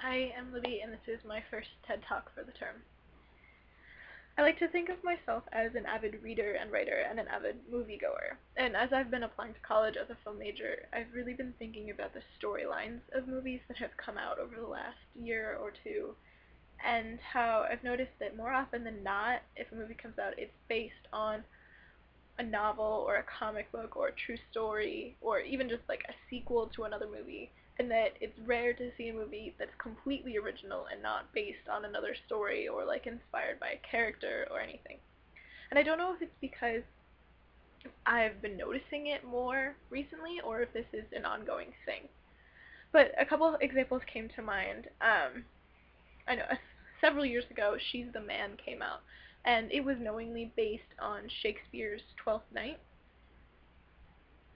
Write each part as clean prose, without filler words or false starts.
I am Libby, and this is my first TED Talk for the term. I like to think of myself as an avid reader and writer and an avid moviegoer. And as I've been applying to college as a film major, I've really been thinking about the storylines of movies that have come out over the last year or two, and how I've noticed that more often than not, if a movie comes out, it's based on a novel or a comic book or a true story or even just like a sequel to another movie, and that it's rare to see a movie that's completely original and not based on another story or like inspired by a character or anything. And I don't know if it's because I've been noticing it more recently or if this is an ongoing thing. But a couple of examples came to mind. I know several years ago, She's the Man came out, and it was knowingly based on Shakespeare's Twelfth Night,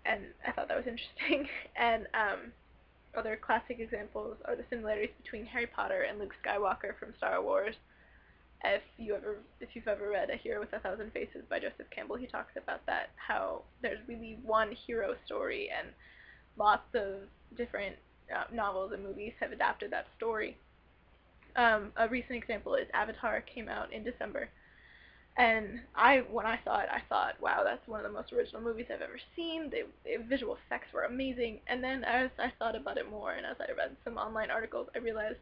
and I thought that was interesting. And other classic examples are the similarities between Harry Potter and Luke Skywalker from Star Wars. If you've ever read A Hero with a Thousand Faces by Joseph Campbell, he talks about that, how there's really one hero story and lots of different novels and movies have adapted that story. A recent example is Avatar came out in December, and when I saw it, I thought, wow, that's one of the most original movies I've ever seen. The visual effects were amazing. And then as I thought about it more, and as I read some online articles, I realized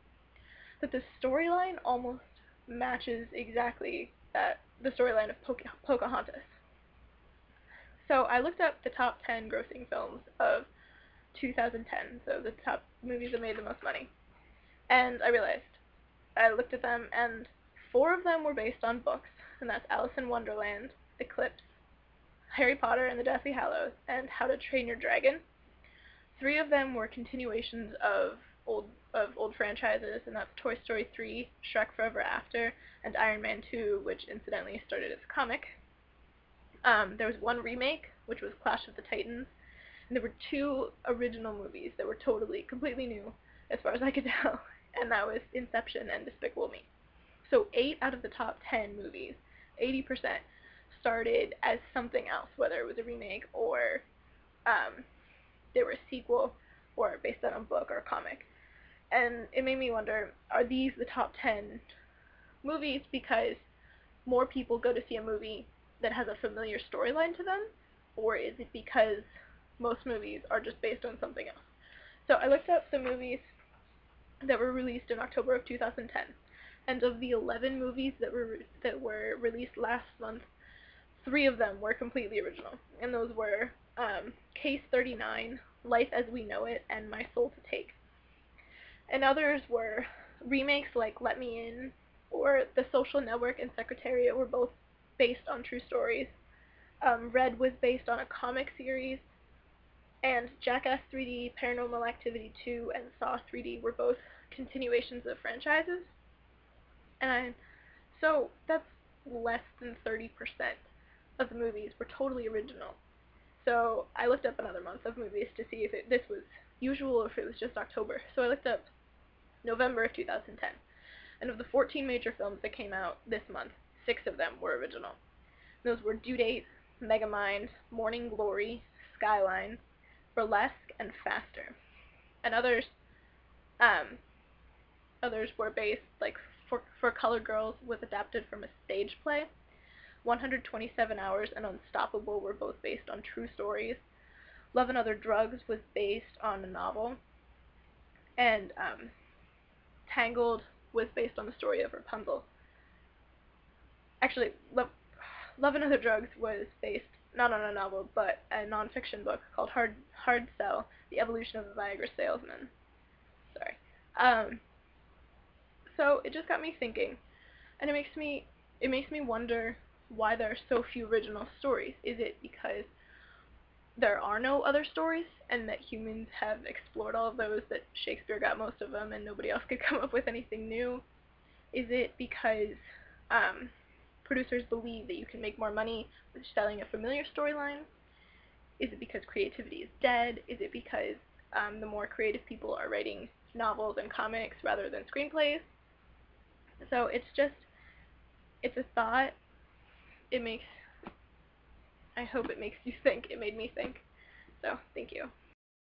that the storyline almost matches exactly the storyline of Pocahontas. So I looked up the top 10 grossing films of 2010, so the top movies that made the most money. And I looked at them, and 4 of them were based on books, and that's Alice in Wonderland, Eclipse, Harry Potter and the Deathly Hallows, and How to Train Your Dragon. 3 of them were continuations of old franchises, and that's Toy Story 3, Shrek Forever After, and Iron Man 2, which incidentally started as a comic. There was 1 remake, which was Clash of the Titans, and there were 2 original movies that were completely new, as far as I could tell, and that was Inception and Despicable Me. So 8 out of the top 10 movies, 80%, started as something else, whether it was a remake or they were a sequel or based on a book or a comic. And it made me wonder, are these the top 10 movies because more people go to see a movie that has a familiar storyline to them, or is it because most movies are just based on something else? So I looked up the movies that were released in October of 2010, and of the 11 movies that were released last month, 3 of them were completely original, and those were Case 39, Life as We Know It, and My Soul to Take. And others were remakes like Let Me In or The Social Network and Secretariat were both based on true stories. Red was based on a comic series, and Jackass 3D, Paranormal Activity 2, and Saw 3D were both continuations of franchises. So that's less than 30% of the movies were totally original. So I looked up another month of movies to see if this was usual or if it was just October. So I looked up November of 2010. And of the 14 major films that came out this month, 6 of them were original. Those were Due Date, Megamind, Morning Glory, Skyline, Burlesque, and Faster. And others were based, like For Colored Girls was adapted from a stage play. 127 Hours and Unstoppable were both based on true stories. Love and Other Drugs was based on a novel. And Tangled was based on the story of Rapunzel. Actually, Love and Other Drugs was based not on a novel, but a non-fiction book called Hard Sell: The Evolution of a Viagra Salesman. Sorry. So it just got me thinking, and it makes me wonder why there are so few original stories. Is it because there are no other stories, and that humans have explored all of those, that Shakespeare got most of them, and nobody else could come up with anything new? Is it because producers believe that you can make more money with selling a familiar storyline? Is it because creativity is dead? Is it because the more creative people are writing novels and comics rather than screenplays? So it's a thought. I hope it makes you think. It made me think. So, thank you.